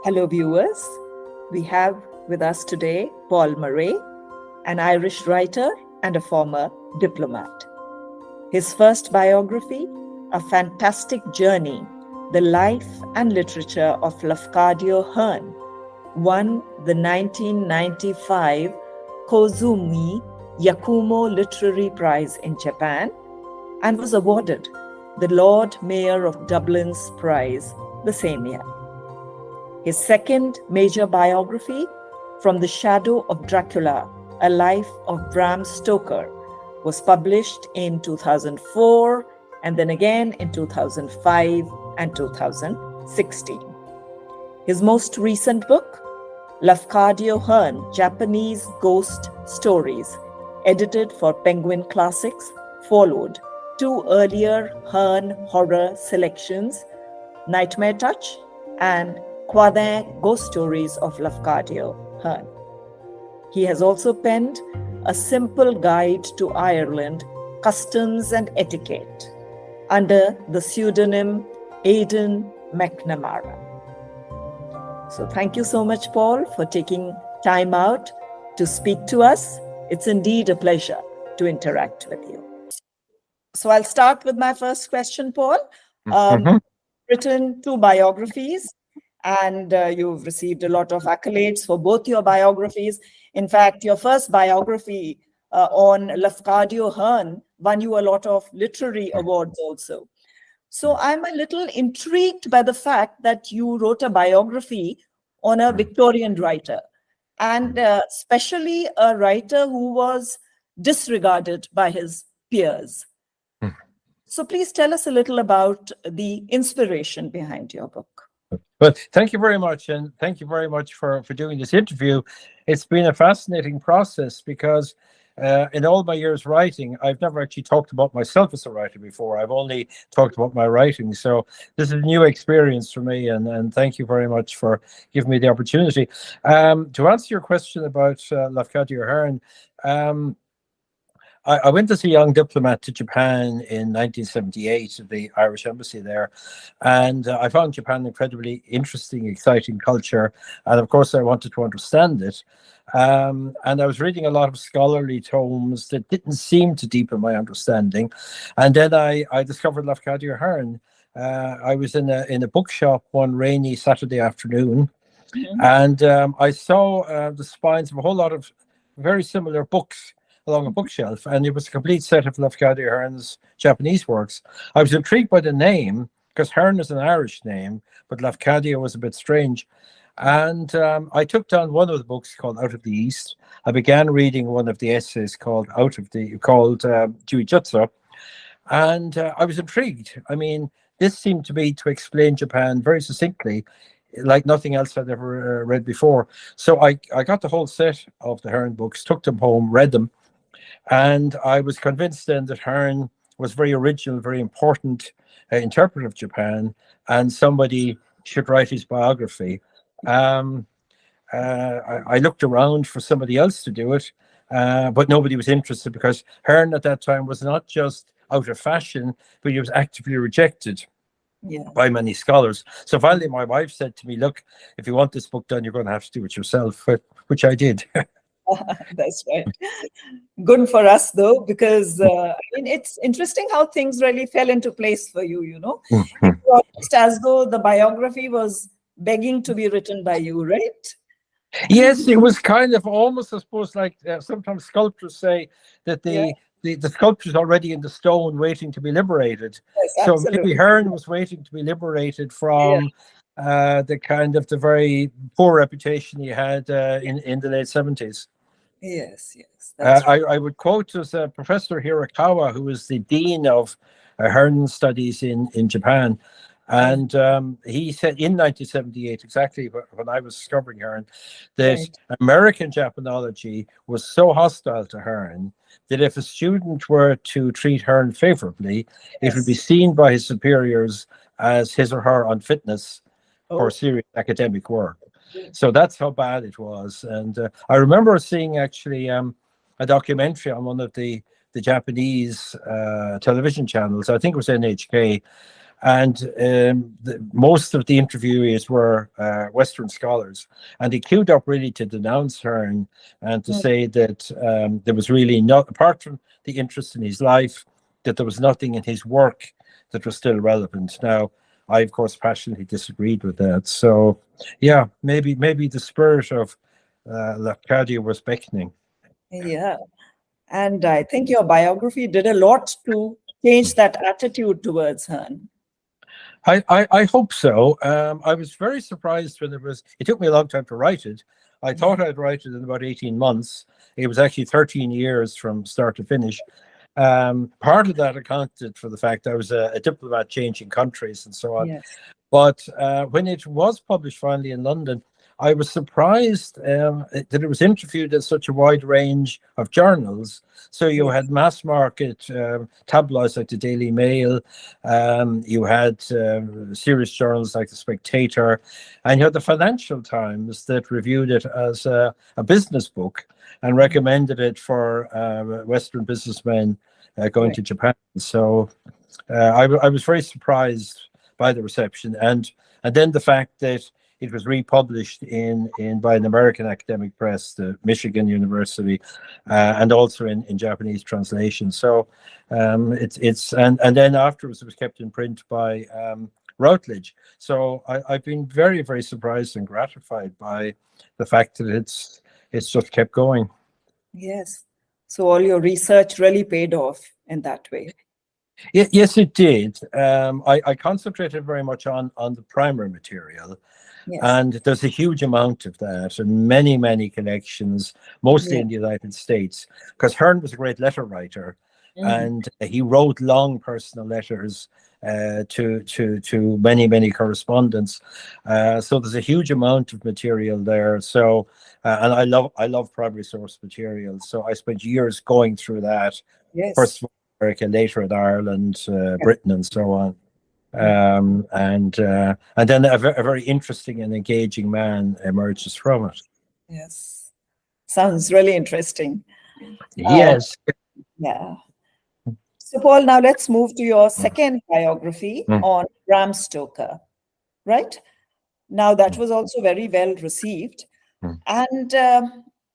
Hello, viewers. We have with us today Paul Murray, an Irish writer and a former diplomat. His first biography, A Fantastic Journey, The Life and Literature of Lafcadio Hearn, won the 1995 Kozumi Yakumo Literary Prize in Japan and was awarded the Lord Mayor of Dublin's Prize the same year. His second major biography, From the Shadow of Dracula, A Life of Bram Stoker, was published in 2004 and then again in 2005 and 2016. His most recent book, Lafcadio Hearn, Japanese Ghost Stories, edited for Penguin Classics, followed two earlier Hearn horror selections, Nightmare Touch and Quadin Ghost Stories of Lafcadio Hearn. He has also penned A Simple Guide to Ireland, Customs and Etiquette, under the pseudonym Aidan McNamara. So thank you so much, Paul, for taking time out to speak to us. It's indeed a pleasure to interact with you. So I'll start with my first question, Paul. Written two biographies, and you've received a lot of accolades for both your biographies. In fact, your first biography on Lafcadio Hearn won you a lot of literary awards also. So I'm a little intrigued by the fact that you wrote a biography on a Victorian writer, and especially a writer who was disregarded by his peers. So please tell us a little about the inspiration behind your book. Well, thank you very much, and thank you very much for doing this interview. It's been a fascinating process because in all my years writing, I've never actually talked about myself as a writer before. I've only talked about my writing. So this is a new experience for me, and thank you very much for giving me the opportunity. To answer your question about Lafcadio Hearn, I went as a young diplomat to Japan in 1978 at the Irish Embassy there, and I found Japan incredibly interesting, exciting culture, and of course I wanted to understand it. And I was reading a lot of scholarly tomes that didn't seem to deepen my understanding, and then I discovered Lafcadio Hearn. I was in a bookshop one rainy Saturday afternoon, and I saw the spines of a whole lot of very similar books along a bookshelf, and it was a complete set of Lafcadio Hearn's Japanese works. I was intrigued by the name because Hearn is an Irish name, but Lafcadio was a bit strange. And I took down one of the books called Out of the East. I began reading one of the essays called Jiujutsu, and I was intrigued. I mean, this seemed to me to explain Japan very succinctly, like nothing else I'd ever read before. So I got the whole set of the Hearn books, took them home, read them, and I was convinced then that Hearn was very original, very important interpreter of Japan, and somebody should write his biography. I looked around for somebody else to do it, but nobody was interested because Hearn at that time was not just out of fashion, but he was actively rejected by many scholars. So finally my wife said to me, look, if you want this book done, you're going to have to do it yourself, which I did. That's right. Good for us, though, because I mean, it's interesting how things really fell into place for you, you know. It was almost as though the biography was begging to be written by you, right? Yes, it was kind of almost, I suppose, like sometimes sculptors say that the sculpture is already in the stone waiting to be liberated. Yes, so maybe Hearn was waiting to be liberated from the kind of the very poor reputation he had in the late 70s. Yes. That's right. I would quote as Professor Hirakawa, who was the dean of Hearn studies in Japan. And he said in 1978, exactly when I was discovering Hearn, that American Japanology was so hostile to Hearn that if a student were to treat Hearn favorably, it would be seen by his superiors as his or her unfitness for serious academic work. So that's how bad it was. And I remember seeing actually a documentary on one of the Japanese television channels. I think it was NHK. And most of the interviewees were Western scholars, and they queued up really to denounce Hearn and to say that there was really not, apart from the interest in his life, that there was nothing in his work that was still relevant. Now, I, of course, passionately disagreed with that. So, yeah, maybe the spirit of Lafcadio was beckoning. Yeah. And I think your biography did a lot to change that attitude towards Hearn. I hope so. I was very surprised when it took me a long time to write it. I thought I'd write it in about 18 months. It was actually 13 years from start to finish. Part of that accounted for the fact I was a diplomat changing countries and so on. Yes. But when it was published finally in London, I was surprised that it was interviewed in such a wide range of journals. So you had mass market tabloids like the Daily Mail, you had serious journals like the Spectator, and you had the Financial Times that reviewed it as a business book and recommended it for Western businessmen going to Japan. So I was very surprised by the reception, and then the fact that it was republished by an American academic press, the Michigan University, and also in Japanese translation. So and then afterwards it was kept in print by Routledge. So I've been very, very surprised and gratified by the fact that it's just kept going. Yes. So all your research really paid off in that way. Yes, it did. I concentrated very much on the primary material. Yes. And there's a huge amount of that and many, many collections, mostly in the United States, because Hearn was a great letter writer, and he wrote long personal letters to many, many correspondents. So there's a huge amount of material there. So and I love primary source material. So I spent years going through that. Yes. First of America, later in Ireland, Britain, and so on. And then a very interesting and engaging man emerges from it. Yes, sounds really interesting. Yes. Yeah. So Paul, now let's move to your second biography on Bram Stoker, right? Now that was also very well received. And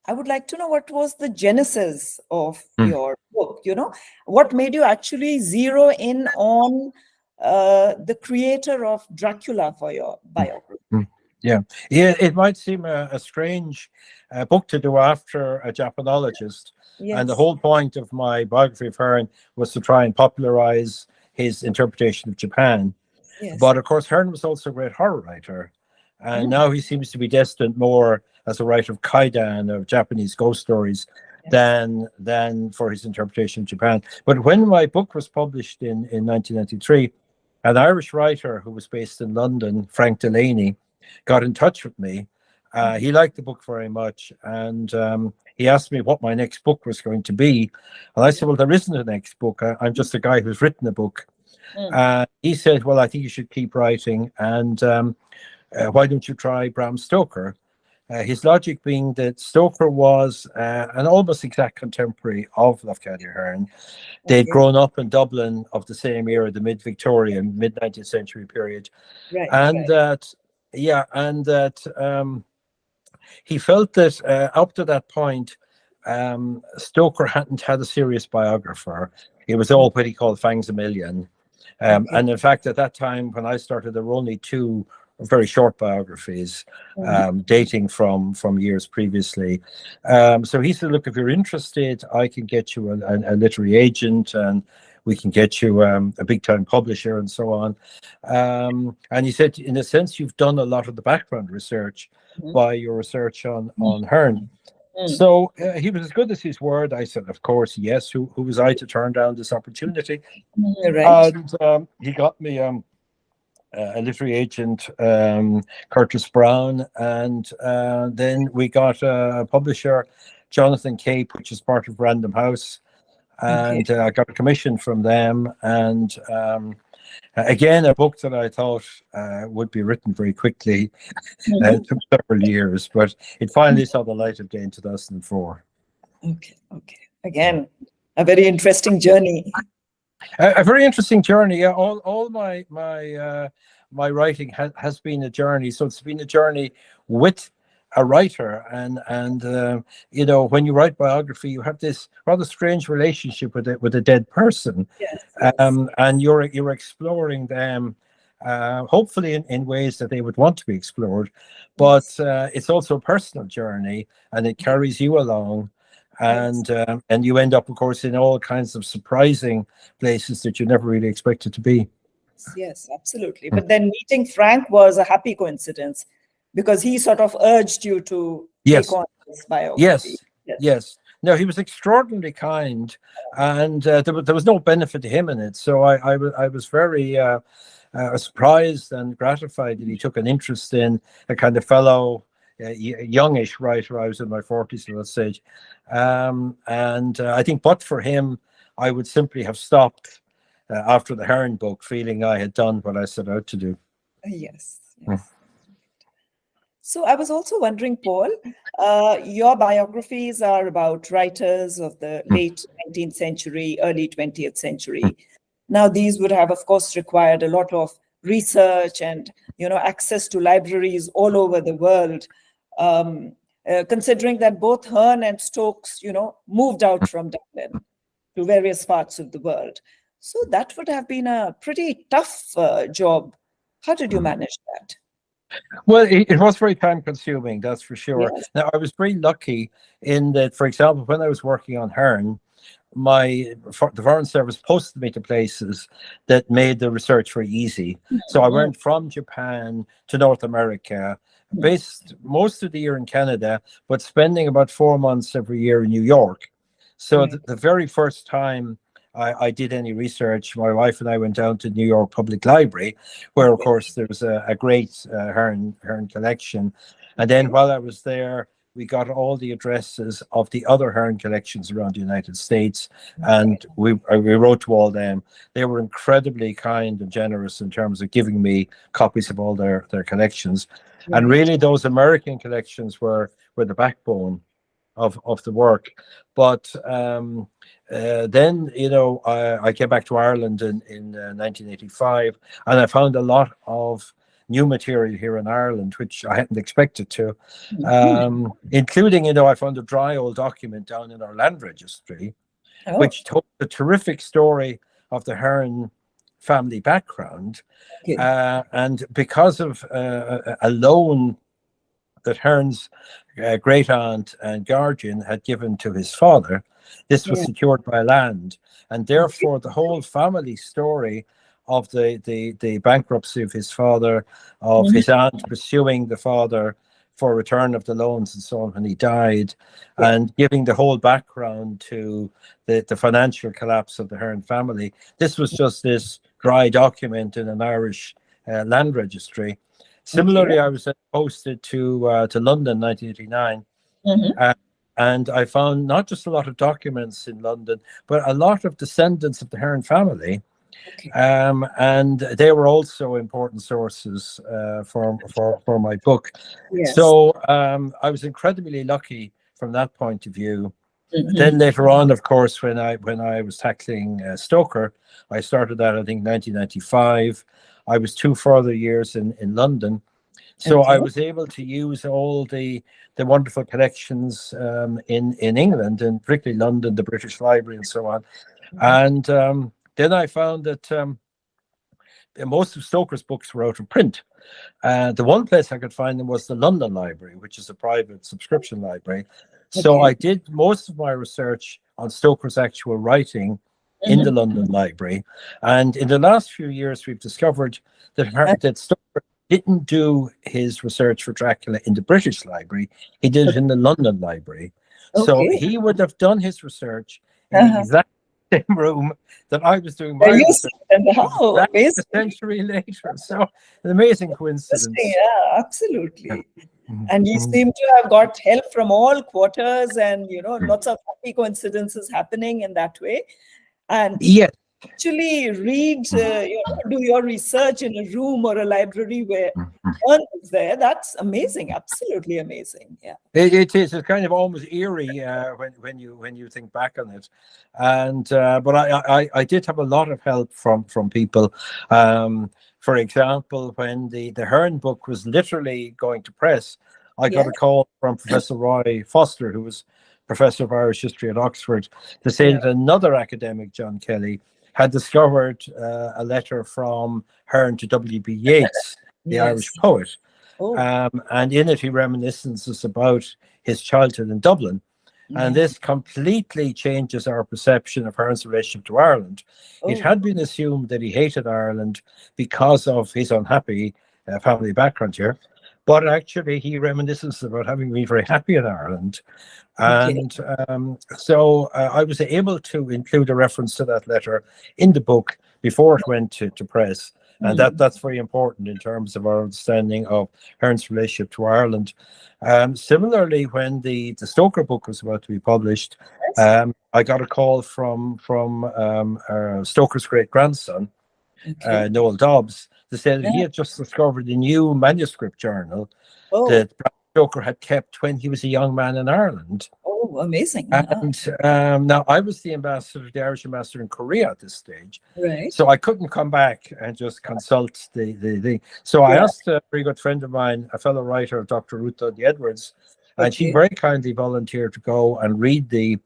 I would like to know, what was the genesis of your book? You know, what made you actually zero in on the creator of Dracula for your biography? Yeah, it might seem a strange book to do after a Japanologist. Yes. And the whole point of my biography of Hearn was to try and popularize his interpretation of Japan. Yes. But of course, Hearn was also a great horror writer. And now he seems to be destined more as a writer of kaidan, of Japanese ghost stories, than for his interpretation of Japan. But when my book was published in 1993, an Irish writer who was based in London, Frank Delaney, got in touch with me. He liked the book very much, and he asked me what my next book was going to be. And I said, well, there isn't a next book. I'm just a guy who's written a book. He said, well, I think you should keep writing, and why don't you try Bram Stoker? His logic being that Stoker was an almost exact contemporary of Lafcadio Hearn. They'd grown up in Dublin of the same era, the mid-Victorian, mid-19th century period. That he felt that up to that point, Stoker hadn't had a serious biographer. It was all what he called Fangs a Million. And in fact, at that time, when I started, there were only two very short biographies dating from years previously. So he said, look, if you're interested, I can get you a literary agent, and we can get you a big-time publisher and so on. And he said, in a sense, you've done a lot of the background research by your research on Hearn. So he was as good as his word. I said, of course, yes. Who was I to turn down this opportunity? And he got me a literary agent, Curtis Brown, and then we got a publisher, Jonathan Cape, which is part of Random House, and I got a commission from them, and again, a book that I thought would be written very quickly. It took several years, but it finally saw the light of day in 2004. Okay. Again, a very interesting journey. A very interesting journey. Yeah, all my writing has been a journey. So it's been a journey with a writer, and you know, when you write biography, you have this rather strange relationship with a dead person, Yes, yes, and you're exploring them. Hopefully in ways that they would want to be explored, but yes. it's also a personal journey, and it Yes, carries you along, yes, and you end up, of course, in all kinds of surprising places that you never really expected to be. yes, absolutely. Mm. But then meeting Frank was a happy coincidence because he sort of urged you to take Yes, on this biography. yes, Yes. yes. No, he was extraordinarily kind, and there was no benefit to him in it. So I was very surprised and gratified that he took an interest in a kind of fellow youngish writer. I was in my 40s at that stage, and I think, but for him, I would simply have stopped after the Hearn book, feeling I had done what I set out to do. Yes, Mm. yes. So I was also wondering, Paul, your biographies are about writers of the Mm. late 19th century, early 20th century. Now, these would have, of course, required a lot of research and, access to libraries all over the world. Considering that both Hearn and Stokes, moved out from Dublin to various parts of the world. So that would have been a pretty tough job. How did you Mm. manage that? Well, it was very time consuming, that's for sure. Yes. Now, I was very lucky in that, for example, when I was working on Hearn, the Foreign Service posted me to places that made the research very easy. So I Mhm. went from Japan to North America, Mhm. based most of the year in Canada, but spending about 4 months every year in New York. So Right. the very first time I did any research, my wife and I went down to New York Public Library, where, of Okay. course, there was a great Hearn collection. And then Okay. while I was there, we got all the addresses of the other Hearn collections around the United States, Okay. and we wrote to all them. They were incredibly kind and generous in terms of giving me copies of all their collections. And Right. really, those American collections were the backbone of the work. But then, I came back to Ireland in 1985, and I found a lot of new material here in Ireland, which I hadn't expected to, Mhm. including, I found a dry old document down in our land registry, Oh, which told the terrific story of the Hearn family background. okay. And because of a loan that Hearn's great aunt and guardian had given to his father, this was Yeah. secured by land, and Okay. therefore the whole family story of the bankruptcy of his father, of Mhm. his aunt pursuing the father for return of the loans and so on when he died, Yeah. and giving the whole background to the financial collapse of the Hearn family. This was just this dry document in an Irish land registry. Okay. Similarly, I was posted to London, 1989, Mhm. uh, and I found not just a lot of documents in London, but a lot of descendants of the Hearn family, Okay. and they were also important sources for my book. Yes. So I was incredibly lucky from that point of view. Then Mhm. later on, of course, when I was tackling Stoker, I started that, I think, 1995. I was 2 further years in London, so I Okay. was able to use all the wonderful collections in England, and particularly London, the British Library, and so on. Right. And then I found that most of Stoker's books were out of print. The one place I could find them was the London Library, which is a private subscription library. So Okay. I did most of my research on Stoker's actual writing in the Mhm. London Library. And in the last few years, we've discovered that Stoker didn't do his research for Dracula in the British Library. He did it in the London Library. So Okay. he would have done his research in the Uh-huh. exact same room that I was doing Are my you research, and how exactly a amazing. century later. So an amazing Interesting. coincidence. Yeah, Yeah. absolutely. Mhm. And you Mhm. seem to have got help from all quarters and, lots of happy coincidences happening in that way. And Yes. actually read, do your research in a room or a library where Hearn is there. That's amazing. Absolutely amazing. Yeah. It is. It's kind of almost eerie when you think back on it, and but I did have a lot of help from people. For example, when the Hearn book was literally going to press, I got a call from Professor Roy Foster, who was Professor of Irish History at Oxford, to say that another academic, John Kelly, had discovered a letter from Hearn to W.B. Yeats, the Irish poet. And in it, he reminiscences about his childhood in Dublin. And this completely changes our perception of Hearn's relationship to Ireland. It had been assumed that he hated Ireland because of his unhappy family background here. But actually, he reminisces about having been very happy in Ireland. And so I was able to include a reference to that letter in the book before it went to press. And that's very important in terms of our understanding of Hearn's relationship to Ireland. Similarly, when the Stoker book was about to be published, I got a call from Stoker's great-grandson, Noel Dobbs, to say that he had just discovered a new manuscript journal that Bram Stoker had kept when he was a young man in Ireland. Oh, amazing. And now I was the ambassador, the Irish ambassador in Korea at this stage. Right. So I couldn't come back and just consult the So I asked a very good friend of mine, a fellow writer, Dr. Ruth Dudley Edwards, and she very kindly volunteered to go and read the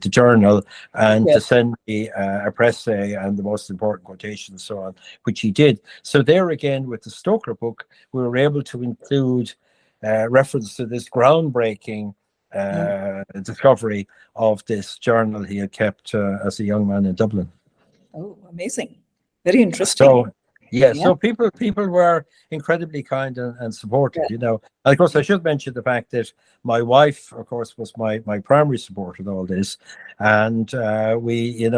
journal and to send me a press and the most important quotations and so on, which he did. So there again, with the Stoker book, we were able to include reference to this groundbreaking discovery of this journal he had kept as a young man in Dublin. Oh, amazing. Very interesting. So, so people were incredibly kind and supportive, you know. And of course, I should mention the fact that my wife, of course, was my primary support in all this. And we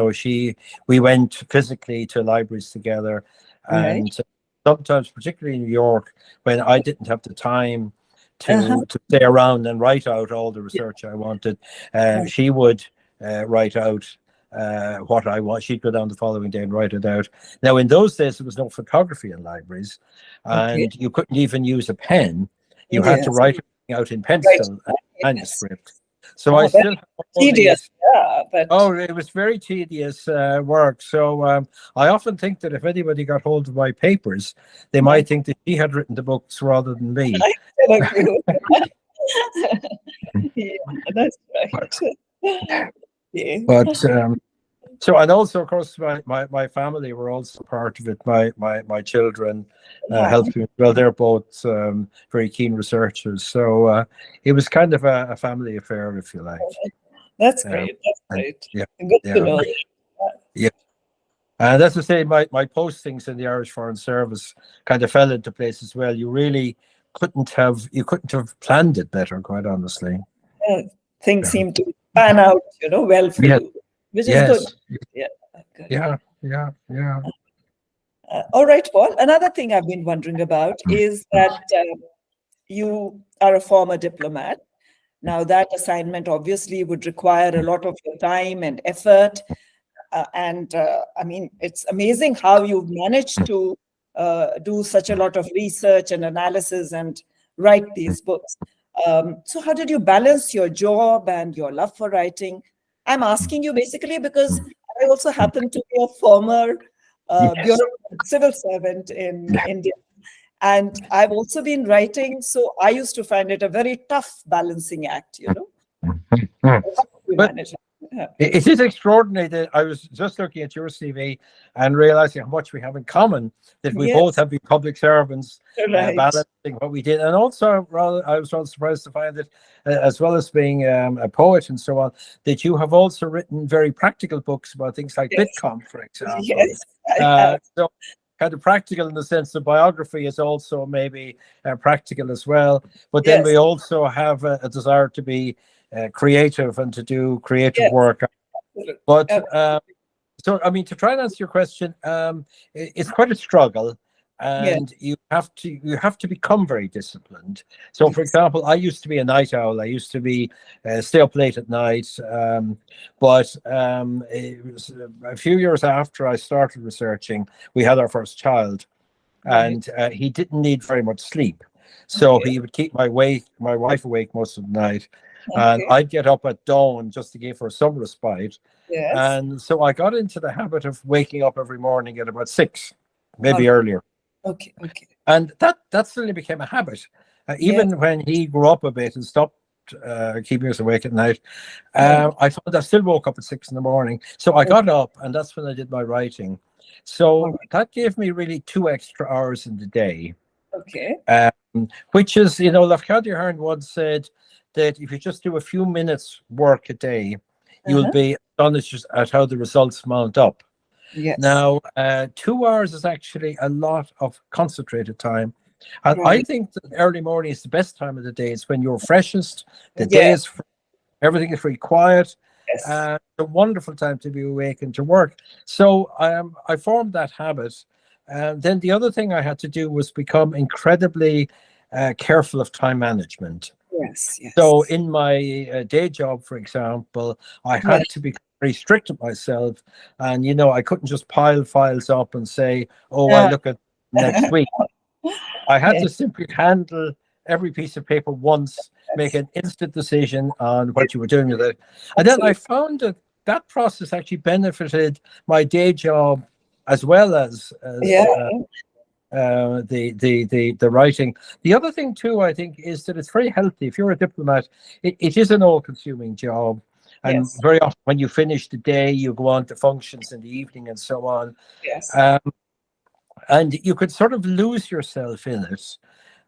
went physically to libraries together. And sometimes, particularly in New York, when I didn't have the time to stay around and write out all the research I wanted, she would write out what I want. She'd go down the following day and write it out. Now, in those days, there was no photography in libraries, and you couldn't even use a pen. You had to write it out in pencil and manuscript. So I still have tedious. it was very tedious work. So I often think that if anybody got hold of my papers, they might think that she had written the books rather than me. I agree with that. That's right. But so, and also, of course, my family were also part of it. My children helped me. Well, they're both very keen researchers, so it was kind of a family affair, if you like. That's great. That's great. Good to know. And as I say, my postings in the Irish Foreign Service kind of fell into place as well. You really couldn't have planned it better, quite honestly. Things seem to pan out, well for you, which is good. Yeah. All right, Paul. Another thing I've been wondering about is that you are a former diplomat. Now, that assignment obviously would require a lot of your time and effort. I mean, it's amazing how you've managed to do such a lot of research and analysis and write these books. So how did you balance your job and your love for writing? I'm asking you basically because I also happen to be a former civil servant in India. And I've also been writing, so I used to find it a very tough balancing act, How do you manage it? It is extraordinary that I was just looking at your CV and realizing how much we have in common, that we both have been public servants, balancing what we did. And also, I was rather surprised to find that, as well as being a poet and so on, that you have also written very practical books about things like Bitcom, for example. So kind of practical in the sense that biography is also maybe practical as well. But then we also have a desire to be creative and to do creative work. But so, I mean, to try and answer your question, it's quite a struggle, and you have to become very disciplined. So, for example, I used to be a night owl. I used to be stay up late at night. But it was a few years after I started researching, we had our first child, Right. and he didn't need very much sleep. So Okay. he would keep my wife awake most of the night, and Okay. I'd get up at dawn just to give her some respite. Yes. And so I got into the habit of waking up every morning at about 6, All maybe right. earlier. Okay. Okay. And that suddenly became a habit. Yes. Even when he grew up a bit and stopped keeping us awake at night, Right. I found I still woke up at 6 in the morning. So I got up, and that's when I did my writing. All So right. that gave me really 2 extra hours in the day, Okay. which is, Lafcadio Hearn once said that if you just do a few minutes work a day, you'll Uh-huh. be astonished at how the results mount up. Yes. Now, 2 hours is actually a lot of concentrated time. And I Right. think that early morning is the best time of the day. It's when you're freshest, the day Yes. is everything is very quiet. Yes. It's a wonderful time to be awake and to work. So I formed that habit. And then the other thing I had to do was become incredibly careful of time management. Yes. So Yes. in my day job, for example, I Right. had to be very strict with myself. And, I couldn't just pile files up and say, oh, I Uh, look at next week. I had yes. to simply handle every piece of paper once, make Yes. an instant decision on what you were doing with it. And then I Absolutely. found that that process actually benefited my day job as well as Yeah. the writing. The other thing too, I think, is that it's very healthy. If you're a diplomat, it is an all-consuming job, and Yes. very often when you finish the day, you go on to functions in the evening and so on, Yes. um, and you could sort of lose yourself in it.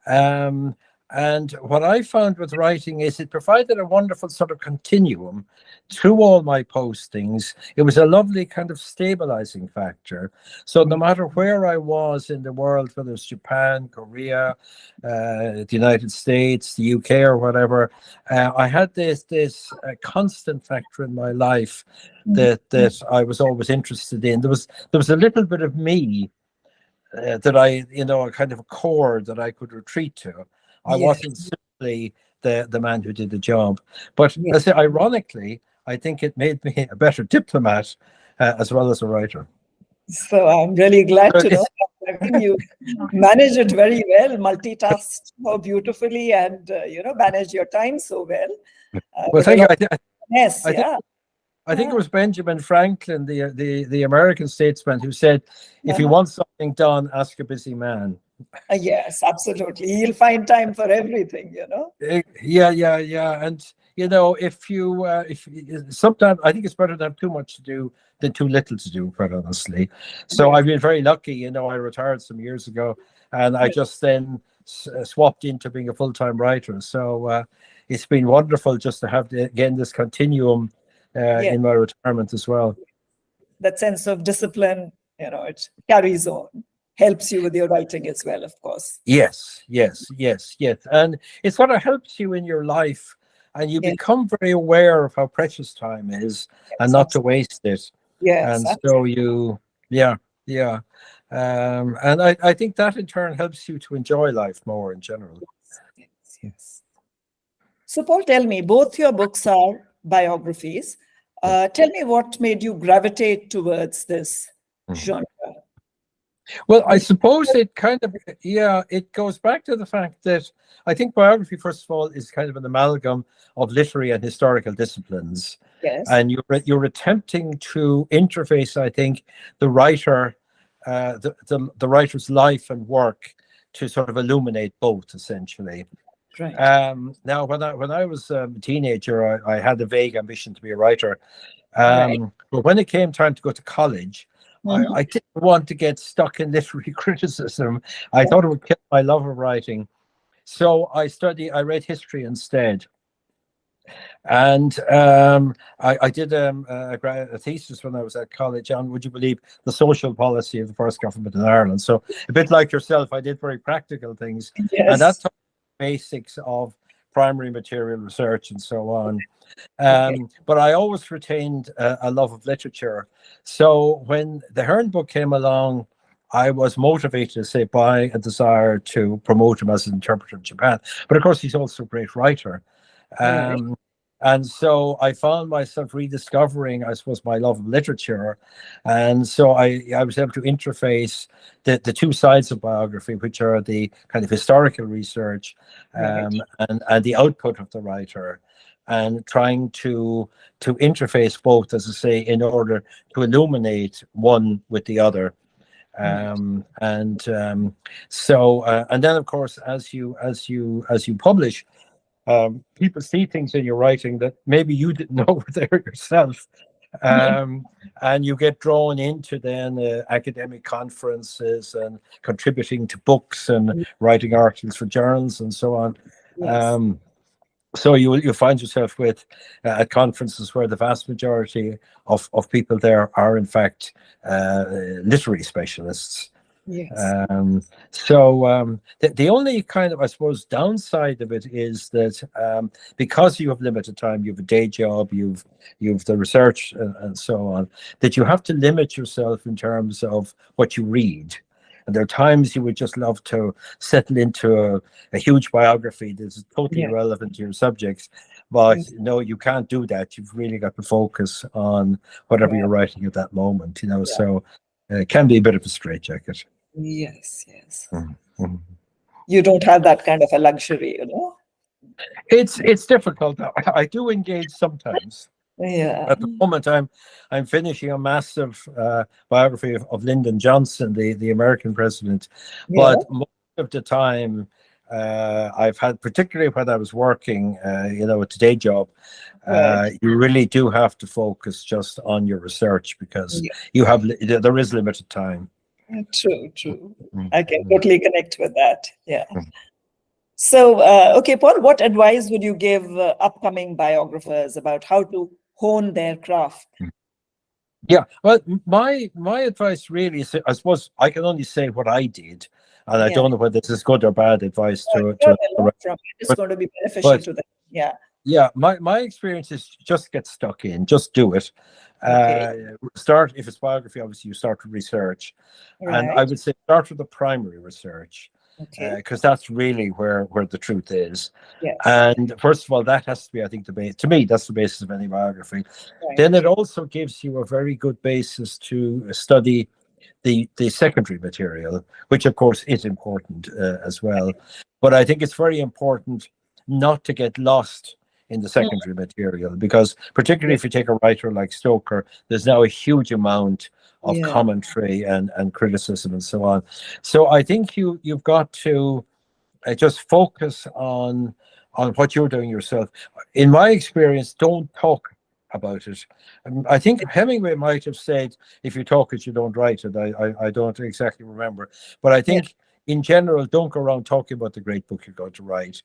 Um, and what I found with writing is it provided a wonderful sort of continuum through all my postings. It was a lovely kind of stabilizing factor. So no matter where I was in the world, whether it's Japan, Korea, the United States, the UK, or whatever, I had this constant factor in my life that I was always interested in. There was a little bit of me that a kind of a core that I could retreat to. I Yes. wasn't simply the man who did the job. But Yes. as I say, ironically, I think it made me a better diplomat as well as a writer. So I'm really glad So to know. I think you manage it very well, multitask so beautifully, and manage your time so well well, with a thank you. lot of finesse. I think Yeah. I think it was Benjamin Franklin, the American statesman, who said, "If you Uh-huh. want something done, ask a busy man." Yes, absolutely. He'll find time for everything. Yeah. And if sometimes I think it's better to have too much to do than too little to do, quite honestly. So Yes. I've been very lucky. I retired some years ago, and I just then swapped into being a full-time writer. So it's been wonderful just to have again this continuum Yes. in my retirement as well. That sense of discipline, it carries on, helps you with your writing as well, of course. Yes. And it sort of helps you in your life, and you Yes, become very aware of how precious time is and yes, not to waste it. yes, And so yeah. And I think that in turn helps you to enjoy life more in general. yes. So, Paul, tell me, both your books are biographies. Tell me what made you gravitate towards this genre. Well, I suppose it kind of, it goes back to the fact that I think biography, first of all, is kind of an amalgam of literary and historical disciplines. Yes, And you're attempting to interface, I think, the writer, the writer's life and work to sort of illuminate both, essentially. right. Now, when I was a teenager, I had a vague ambition to be a writer. Right. But when it came time to go to college, Mhm. I didn't want to get stuck in literary criticism. I thought it would kill my love of writing. So I read history instead. And I did a thesis when I was at college on, would you believe, the social policy of the first government in Ireland. So a bit like yourself, I did very practical things. And that Yes. taught me the basics of primary material research and so on. Okay. But I always retained a love of literature. So when the Hearn book came along, I was motivated, say, by a desire to promote him as an interpreter in Japan. But of course, he's also a great writer. Right. And so I found myself rediscovering, I suppose, my love of literature. And so I was able to interface the two sides of biography, which are the kind of historical research Right. and the output of the writer, and trying to interface both, as I say, in order to illuminate one with the other. Right. And then of course, as you publish, people see things in your writing that maybe you didn't know were there yourself. And you get drawn into then academic conferences and contributing to books and writing articles for journals and so on. Yes. So you find yourself with at conferences where the vast majority of people there are in fact literary specialists. Yes. The only kind of, I suppose, downside of it is that because you have limited time, you have a day job, you've the research and so on, that you have to limit yourself in terms of what you read. And there are times you would just love to settle into a huge biography that's totally irrelevant to your subjects. But no, you can't do that. You've really got to focus on whatever you're writing at that moment, so it can be a bit of a straitjacket. Yes, yes. Mm-hmm. You don't have that kind of a luxury, It's difficult. I do engage sometimes. Yeah. At the moment, I'm finishing a massive biography of Lyndon Johnson, the American president. But most of the time, I've had, particularly when I was working, at the day job, you really do have to focus just on your research because there is limited time. True. I can totally connect with that. Yeah. So, okay, Paul, what advice would you give upcoming biographers about how to hone their craft? Yeah, well, my advice really is, I suppose I can only say what I did, and I don't know whether this is good or bad advice it's going to be beneficial to them. Yeah, my experience is just get stuck in, just do it. Start, if it's biography, obviously you start with research, and I would say start with the primary research. Because that's really where the truth is. And first of all, that has to be, I think, the base. To me, that's the basis of any biography. Then it also gives you a very good basis to study the secondary material, which of course is important as well. But I think it's very important not to get lost in the secondary material, because particularly if you take a writer like Stoker, there's now a huge amount of commentary and criticism and so on. So I think you've got to just focus on what you're doing yourself. In my experience, don't talk about it. I think Hemingway might have said, if you talk it, you don't write it. I don't exactly remember. But I think in general, don't go around talking about the great book you're going to write.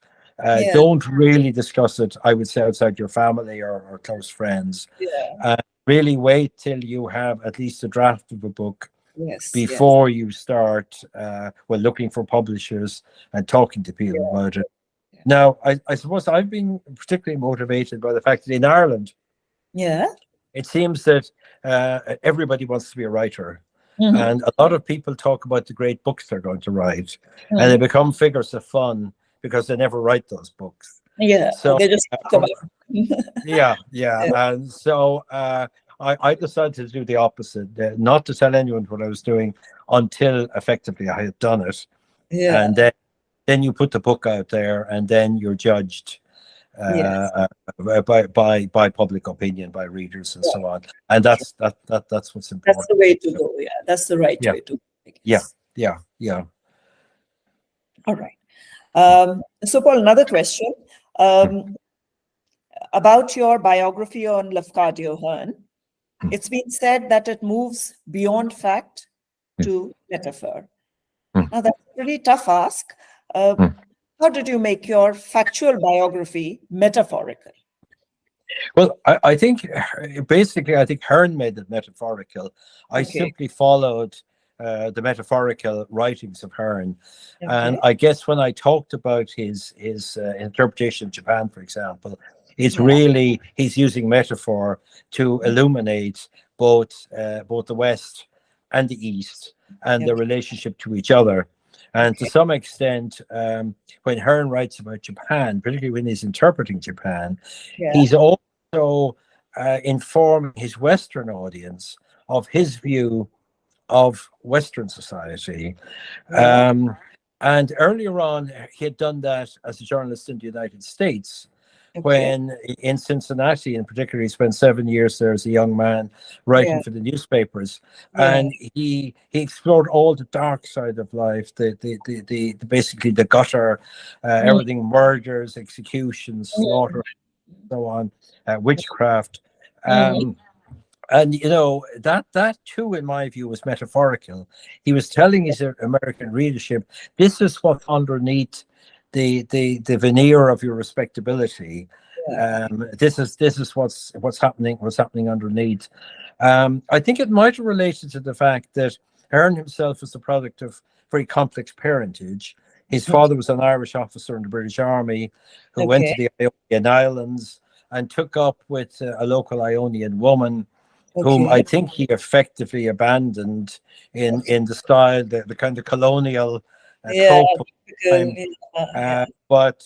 Don't really discuss it, I would say, outside your family or close friends. Really wait till you have at least a draft of a book before you start looking for publishers and talking to people about it. Now, I suppose I've been particularly motivated by the fact that in Ireland, it seems that everybody wants to be a writer. And a lot of people talk about the great books they're going to write, and they become figures of fun because they never write those books. So they just talk about And so I decided to do the opposite, not to tell anyone what I was doing until effectively I had done it. And then you put the book out there, and then you're judged by public opinion, by readers and so on. And that's what's important. That's the way to go. That's the right way to go. Yeah. All right. So, Paul, another question about your biography on Lafcadio Hearn. It's been said that it moves beyond fact to metaphor. Now, that's a pretty tough ask. How did you make your factual biography metaphorical? Well, I think basically, I think Hearn made it metaphorical. I simply followed the metaphorical writings of Hearn. And I guess when I talked about his interpretation of Japan, for example, it's really, he's using metaphor to illuminate both the West and the East, and their relationship to each other. And to some extent, when Hearn writes about Japan, particularly when he's interpreting Japan, he's also informing his Western audience of his view of Western society. And earlier on, he had done that as a journalist in the United States, when in Cincinnati in particular, he spent 7 years there as a young man writing for the newspapers. And he explored all the dark side of life, the basically the gutter, everything, murders, executions, slaughter, so on, witchcraft. And you know, that too, in my view, was metaphorical. He was telling his American readership, this is what's underneath the veneer of your respectability. This is what's happening underneath. I think it might have related to the fact that Hearn himself was the product of very complex parentage. His father was an Irish officer in the British Army who went to the Ionian Islands and took up with a local Ionian woman, whom I think he effectively abandoned in the style, the kind of colonial trope. But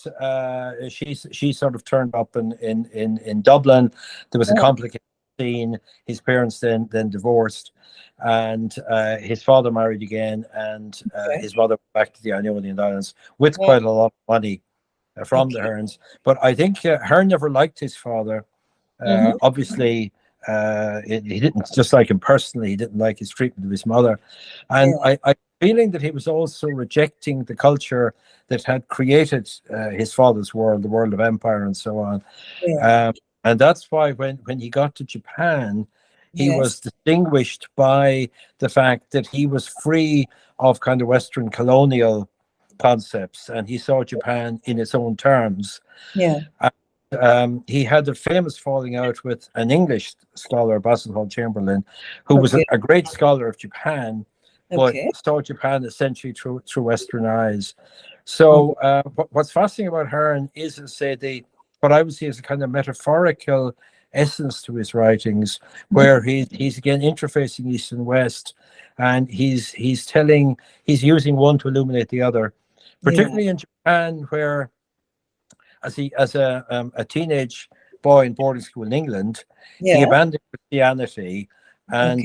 she sort of turned up in Dublin. There was a complicated scene. His parents then divorced, and his father married again, and his mother went back to the Ionian Islands with quite a lot of money from the Hearns. But I think Hearn never liked his father. Obviously, he didn't just like him personally. He didn't like his treatment of his mother, and I feeling that he was also rejecting the culture that had created his father's world, the world of empire and so on. And that's why when he got to Japan, he was distinguished by the fact that he was free of kind of Western colonial concepts, and he saw Japan in its own terms. He had a famous falling out with an English scholar, Basil Hall Chamberlain, who was a great scholar of Japan, but saw Japan essentially through Western eyes. So what's fascinating about Hearn is to say what I would see as a kind of metaphorical essence to his writings, where he's again interfacing East and West, and he's using one to illuminate the other, particularly in Japan, where as a teenage boy in boarding school in England, he abandoned Christianity and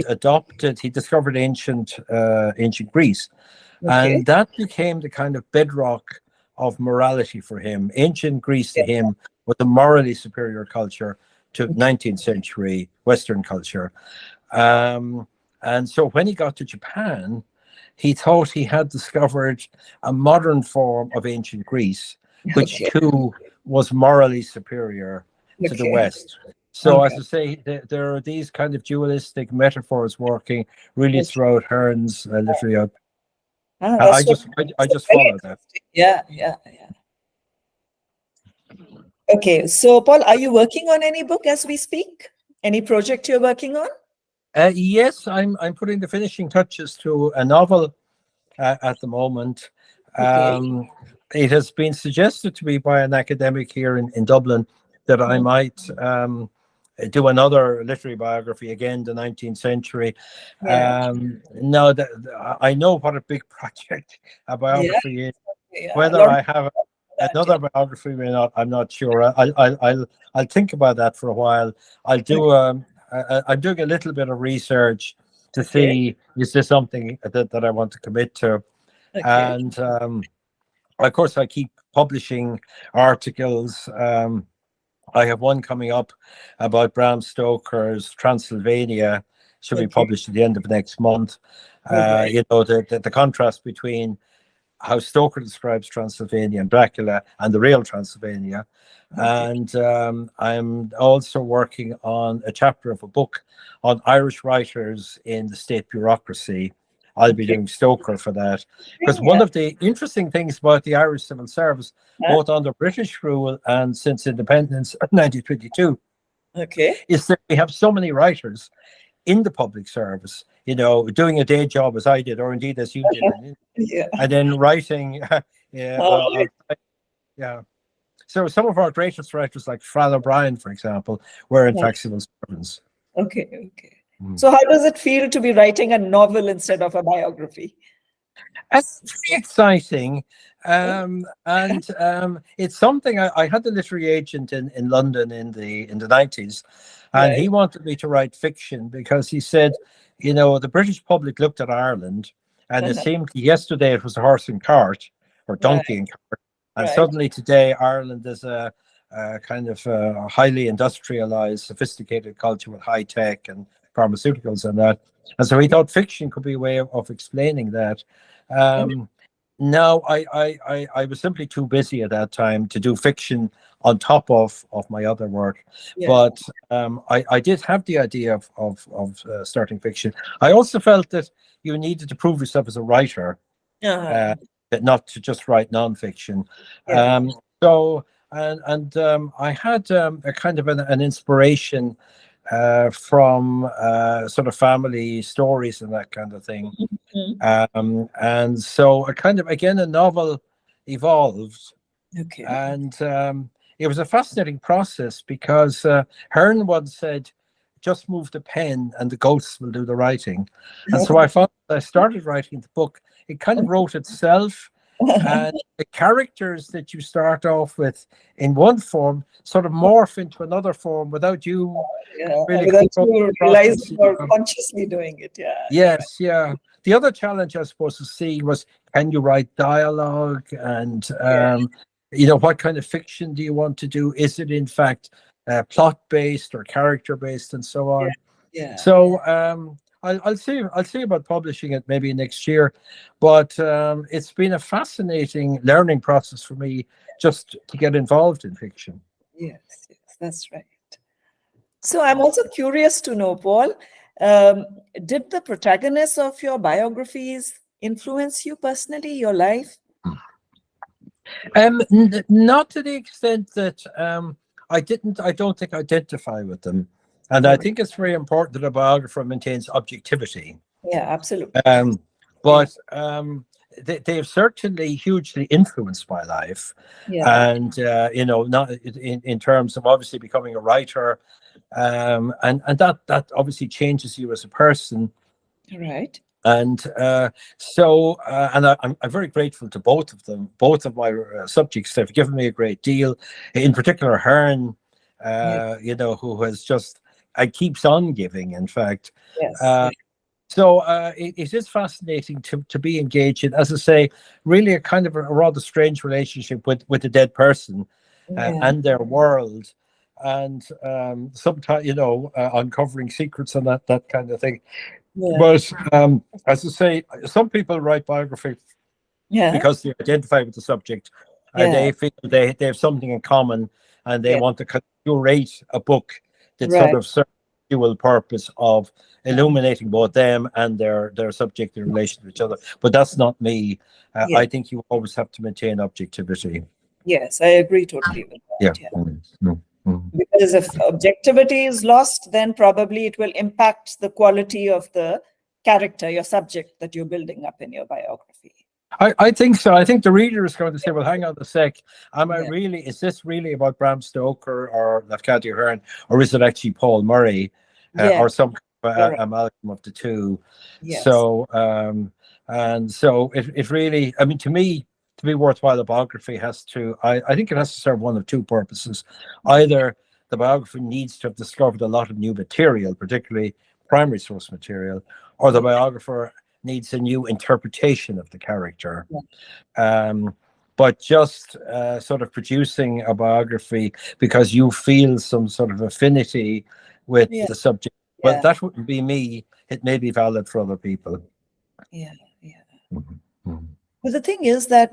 he discovered ancient Greece. And that became the kind of bedrock of morality for him. Ancient Greece to him was a morally superior culture to 19th century Western culture. And so when he got to Japan, he thought he had discovered a modern form of ancient Greece, which too was morally superior to the West. So as I say, there are these kind of dualistic metaphors working really throughout Hearn's literary. I just follow that. Yeah. Okay, so Paul, are you working on any book as we speak? Any project you're working on? Yes, I'm putting the finishing touches to a novel at the moment. It has been suggested to me by an academic here in Dublin that I might do another literary biography, again, the 19th century. Now that I know what a big project a biography is. Whether I have another biography or not, I'm not sure. I'll think about that for a while. I'll do I'm doing a little bit of research to see is this something that I want to commit to. And of course, I keep publishing articles. I have one coming up about Bram Stoker's Transylvania, should be published at the end of next month. You know, the contrast between how Stoker describes Transylvania and Dracula and the real Transylvania. And I'm also working on a chapter of a book on Irish writers in the state bureaucracy. I'll be doing Stoker for that, because one of the interesting things about the Irish civil service, both under British rule and since independence in 1922, is that we have so many writers in the public service, you know, doing a day job as I did, or indeed as you did, and then writing. So some of our greatest writers, like Fran O'Brien, for example, were in fact civil servants. Okay. So how does it feel to be writing a novel instead of a biography? It's very exciting. It's something I had a literary agent in London in the 90s, and he Right. wanted me to write fiction because he said, the British public looked at Ireland and it seemed yesterday it was a horse and cart or Right. donkey and cart, and Right. suddenly today Ireland is a kind of highly industrialized, sophisticated culture with high tech and pharmaceuticals and that. And so he thought fiction could be a way of explaining that. No, I was simply too busy at that time to do fiction on top of my other work. Yeah. But I did have the idea of starting fiction. I also felt that you needed to prove yourself as a writer, not to just write nonfiction. Yeah. I had a kind of an inspiration from sort of family stories and that kind of thing. And so a kind of, again, a novel evolved. Okay. And it was a fascinating process because Hearn once said, just move the pen and the ghosts will do the writing. And so I found I started writing the book. It kind of wrote itself. And the characters that you start off with in one form sort of morph into another form without you really realize you're consciously doing it. Yeah. Yes, yeah. The other challenge I suppose to see was, can you write dialogue, and what kind of fiction do you want to do? Is it in fact plot based or character based, and so on? Yeah. So I'll see about publishing it maybe next year, but it's been a fascinating learning process for me just to get involved in fiction. Yes, that's right. So I'm also curious to know, Paul, did the protagonists of your biographies influence you personally, your life? Not to the extent that I don't think identify with them. And I think it's very important that a biographer maintains objectivity. Yeah, absolutely. They've certainly hugely influenced my life. And, not in terms of obviously becoming a writer. And that obviously changes you as a person. Right. And I'm very grateful to both of them. Both of my subjects have given me a great deal. In particular, Hearn, who has just keeps on giving. In fact, so it is fascinating to be engaged in. As I say, really a kind of a rather strange relationship with a dead person and their world, and sometimes uncovering secrets and that kind of thing. But as I say, some people write biography because they identify with the subject and they feel they have something in common, and they want to curate a book that sort of serves the dual purpose of illuminating both them and their subject in relation to each other. But that's not me. I think you always have to maintain objectivity. Yes, I agree totally with that. Because if objectivity is lost, then probably it will impact the quality of the character, your subject that you're building up in your biography. I think so. I think the reader is going to say, well, hang on a sec. Is this really about Bram Stoker or Lafcadio Hearn, or is it actually Paul Murray or some amalgam of the two? So, and so it really, I mean, to me, to be worthwhile, a biography has to, I think it has to serve one of two purposes. Either the biographer needs to have discovered a lot of new material, particularly primary source material, or the biographer needs a new interpretation of the character. But just sort of producing a biography because you feel some sort of affinity with the subject, well, that wouldn't be me. It may be valid for other people. But the thing is that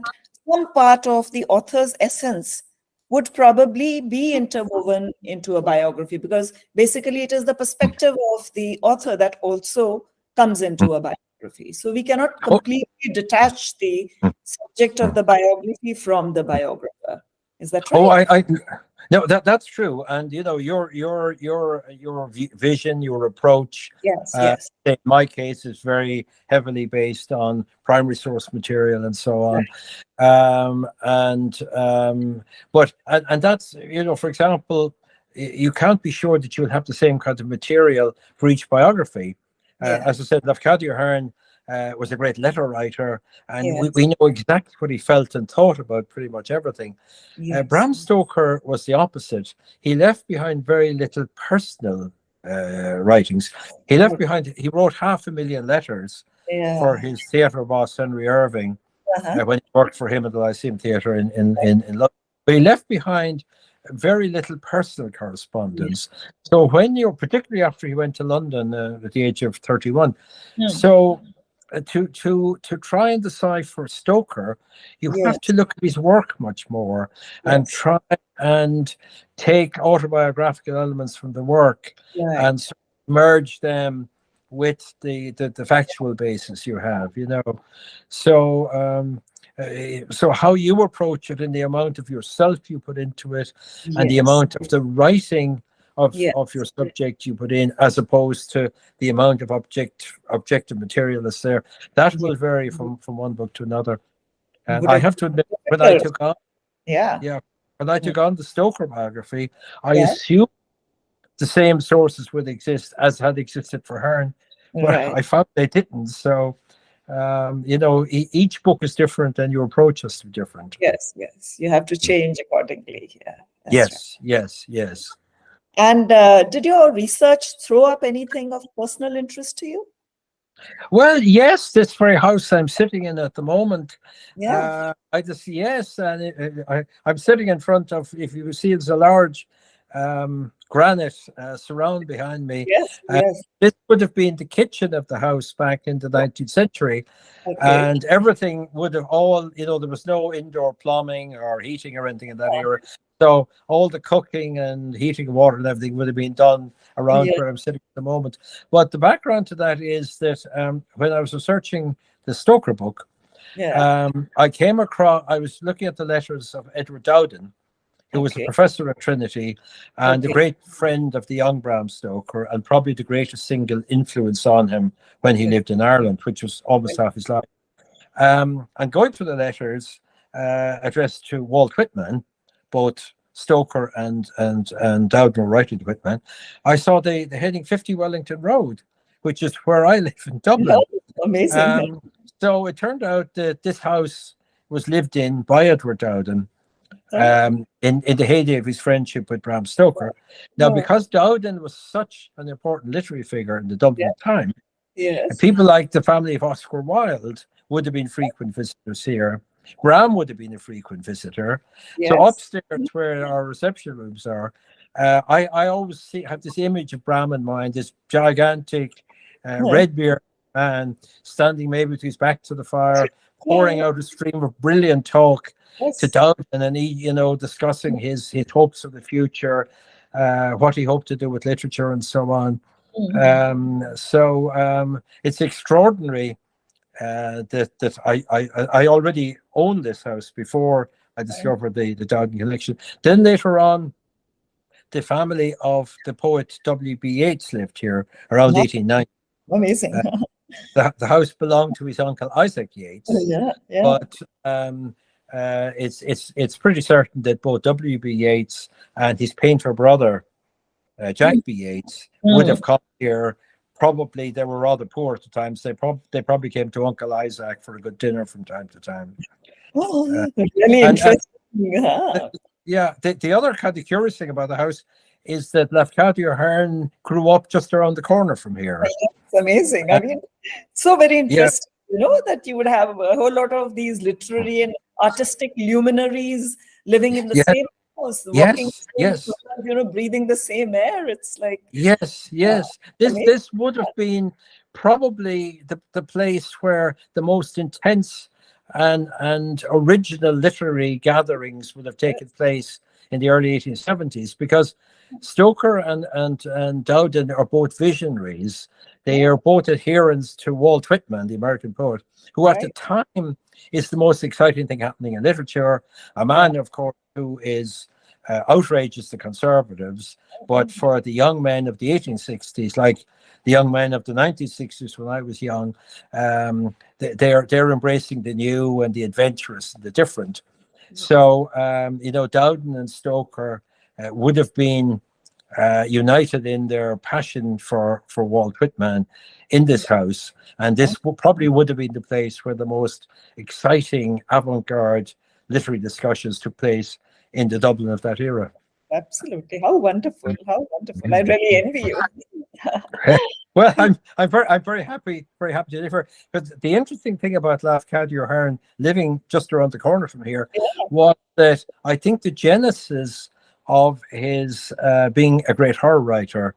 some part of the author's essence would probably be interwoven into a biography, because basically it is the perspective of the author that also comes into a biography. So we cannot completely detach the subject of the biography from the biographer. Is that right? No, that's true. And your vision, your approach, in my case, is very heavily based on primary source material and so on. But that's, for example, you can't be sure that you'll have the same kind of material for each biography. As I said, Lafcadio Hearn was a great letter writer, and we know exactly what he felt and thought about pretty much everything. Bram Stoker was the opposite. He left behind very little personal writings. He left behind, he wrote 500,000 letters for his theatre boss, Henry Irving, when he worked for him at the Lyceum Theatre in London. But he left behind very little personal correspondence. So when you're, particularly after he went to London at the age of 31, so to try and decipher Stoker, you have to look at his work much more and try and take autobiographical elements from the work and sort of merge them with the factual basis you have, you know. So so how you approach it and the amount of yourself you put into it and the amount of the writing of your subject you put in, as opposed to the amount of objective material that's there, that will vary from one book to another. And I have to admit, when I took on when I took on the Stoker biography, I assumed the same sources would exist as had existed for Hearn, but I found they didn't. So you know, each book is different and your approach has to be different. Yes, you have to change accordingly. Yes. And did your research throw up anything of personal interest to you? Well, yes, this very house I'm sitting in at the moment. I just, and I'm sitting in front of, if you see, there's a large granite surround behind me. This would have been the kitchen of the house back in the 19th century. And everything would have all, you know, there was no indoor plumbing or heating or anything in that era. So all the cooking and heating of water and everything would have been done around where I'm sitting at the moment. But the background to that is that when I was researching the Stoker book, I came across, I was looking at the letters of Edward Dowden, who was a professor at Trinity and a great friend of the young Bram Stoker, and probably the greatest single influence on him when he lived in Ireland, which was almost half his life. And going through the letters addressed to Walt Whitman, both Stoker and Dowden were writing to Whitman, I saw the heading 50 Wellington Road, which is where I live in Dublin. Amazing. So it turned out that this house was lived in by Edward Dowden in the heyday of his friendship with Bram Stoker. Now, because Dowden was such an important literary figure in the Dublin time, people like the family of Oscar Wilde would have been frequent visitors here. Bram would have been a frequent visitor. So upstairs where our reception rooms are, I always have this image of Bram in mind, this gigantic red-bearded man standing maybe with his back to the fire, pouring out a stream of brilliant talk to Dowden, and he, you know, discussing his hopes of the future, what he hoped to do with literature and so on. So it's extraordinary that I already owned this house before I discovered the Dowden collection. Then later on, the family of the poet W.B. Yeats lived here around 1890. Amazing. The house belonged to his uncle Isaac Yeats. But it's pretty certain that both W.B. Yeats and his painter brother Jack B. Yeats would have come here. Probably they were rather poor at the time, so they probably came to Uncle Isaac for a good dinner from time to time. Really interesting. The other kind of curious thing about the house is that Lafcadio Hearn grew up just around the corner from here. It's amazing. I mean, so very interesting. You know, that you would have a whole lot of these literary and artistic luminaries living in the same house, walking, you know, breathing the same air. It's like this would have been probably the place where the most intense and original literary gatherings would have taken place in the early 1870s, because Stoker and Dowden are both visionaries. They are both adherents to Walt Whitman, the American poet, who at the time is the most exciting thing happening in literature. A man, of course, who is outrageous to conservatives, but for the young men of the 1860s, like the young men of the 1960s when I was young, they're embracing the new and the adventurous and the different. So, you know, Dowden and Stoker would have been united in their passion for Walt Whitman in this house, and this probably would have been the place where the most exciting avant-garde literary discussions took place in the Dublin of that era. Absolutely. How wonderful. How wonderful. I really envy you. Well, I'm very happy to differ. But the interesting thing about Lafcadio Hearn living just around the corner from here was that I think the genesis of his being a great horror writer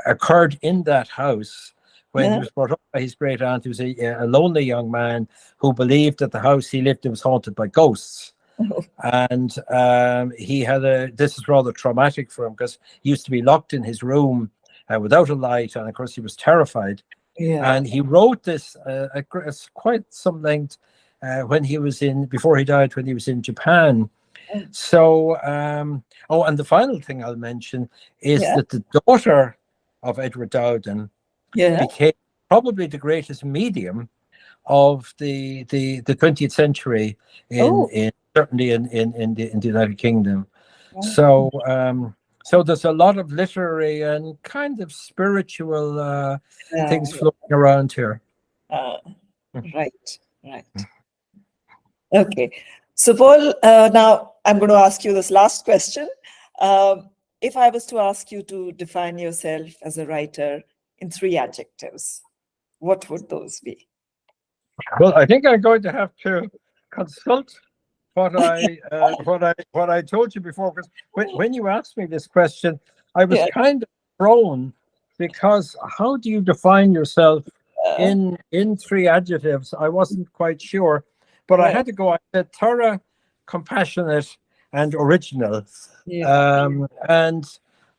occurred in that house when he was brought up by his great aunt, who was a lonely young man who believed that the house he lived in was haunted by ghosts. And he had this is rather traumatic for him, because he used to be locked in his room without a light, and of course he was terrified. And he wrote this at quite some length when he was before he died, when he was in Japan. So and the final thing I'll mention is that the daughter of Edward Dowden became probably the greatest medium of the 20th century in certainly in the United Kingdom. So so there's a lot of literary and kind of spiritual things floating around here. Right. Okay. So Paul, now I'm going to ask you this last question. If I was to ask you to define yourself as a writer in 3 adjectives, what would those be? Well, I think I'm going to have to consult what I told you before, because when you asked me this question, I was kind of thrown, because how do you define yourself in 3 adjectives? I wasn't quite sure, but I had to go. I said thorough, compassionate, and original. And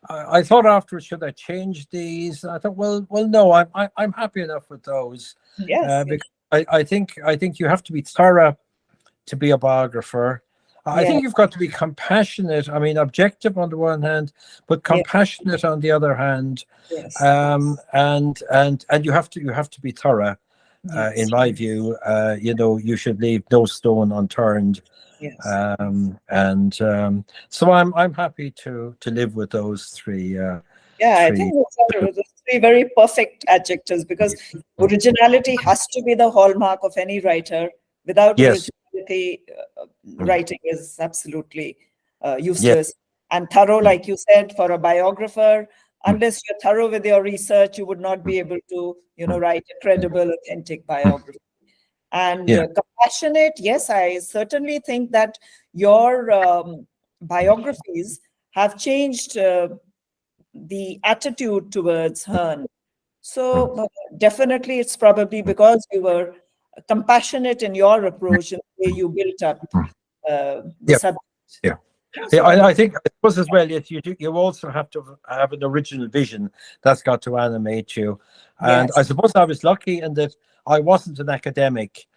I thought afterwards, should I change these? I thought, well, no, I'm happy enough with those. Because I think you have to be thorough to be a biographer. I think you've got to be compassionate. I mean, objective on the one hand, but compassionate on the other hand. And you have to be thorough. In my view, you should leave no stone unturned. So I'm happy to live with those 3. I think those 3 very perfect adjectives, because originality has to be the hallmark of any writer. Without originality, writing is absolutely useless. And thorough, like you said, for a biographer, unless you're thorough with your research, you would not be able to, write a credible, authentic biography. And compassionate, yes, I certainly think that your biographies have changed the attitude towards Hearn. So definitely it's probably because you were compassionate in your approach and the way you built up the subject. I think, I suppose as well, you also have to have an original vision that's got to animate you. And I suppose I was lucky in that I wasn't an academic,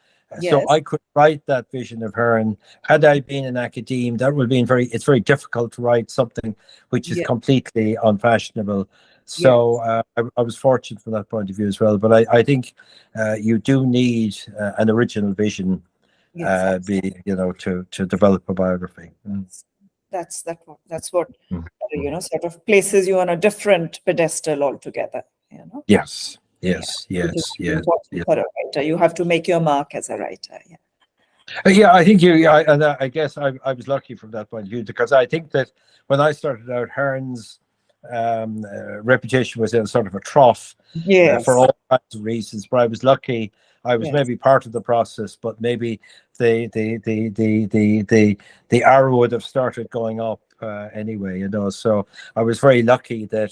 so I could write that vision of Hearn. Had I been an academe, that would be it's very difficult to write something which is completely unfashionable. So I was fortunate from that point of view as well. But I think you do need an original vision, to develop a biography. That's what sort of places you on a different pedestal altogether. Yes. For a writer, you have to make your mark as a writer. I think I guess I was lucky from that point of view, because I think that when I started out, Hearn's reputation was in sort of a trough for all kinds of reasons. But I was lucky. I was maybe part of the process, but maybe the arrow would have started going up anyway. So I was very lucky that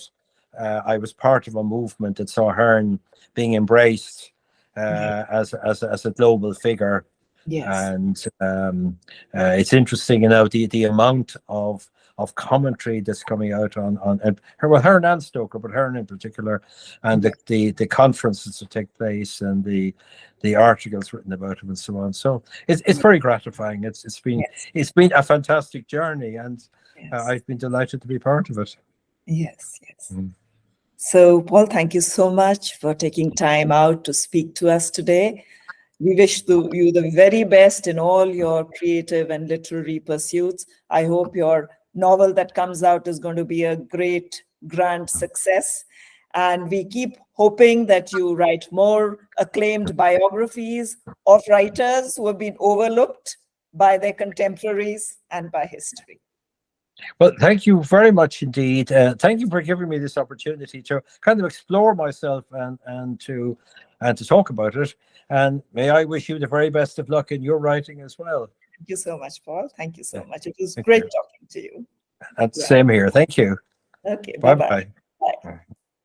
I was part of a movement that saw Hearn being embraced as a global figure. And it's interesting, the amount of commentary that's coming out on Hearn and Stoker, but Hearn in particular, and the conferences that take place, and the articles written about him, and so on. So it's very gratifying. It's been a fantastic journey, and I've been delighted to be part of it. So Paul, thank you so much for taking time out to speak to us today. We wish you the very best in all your creative and literary pursuits. I hope your novel that comes out is going to be a great grand success. And we keep hoping that you write more acclaimed biographies of writers who have been overlooked by their contemporaries and by history. Well, thank you very much indeed. Thank you for giving me this opportunity to kind of explore myself and to talk about it. And may I wish you the very best of luck in your writing as well. Thank you so much, Paul. Thank you so much. It was Thank great you. talking to you. And same here. Thank you. Okay, Bye-bye. bye-bye. Bye.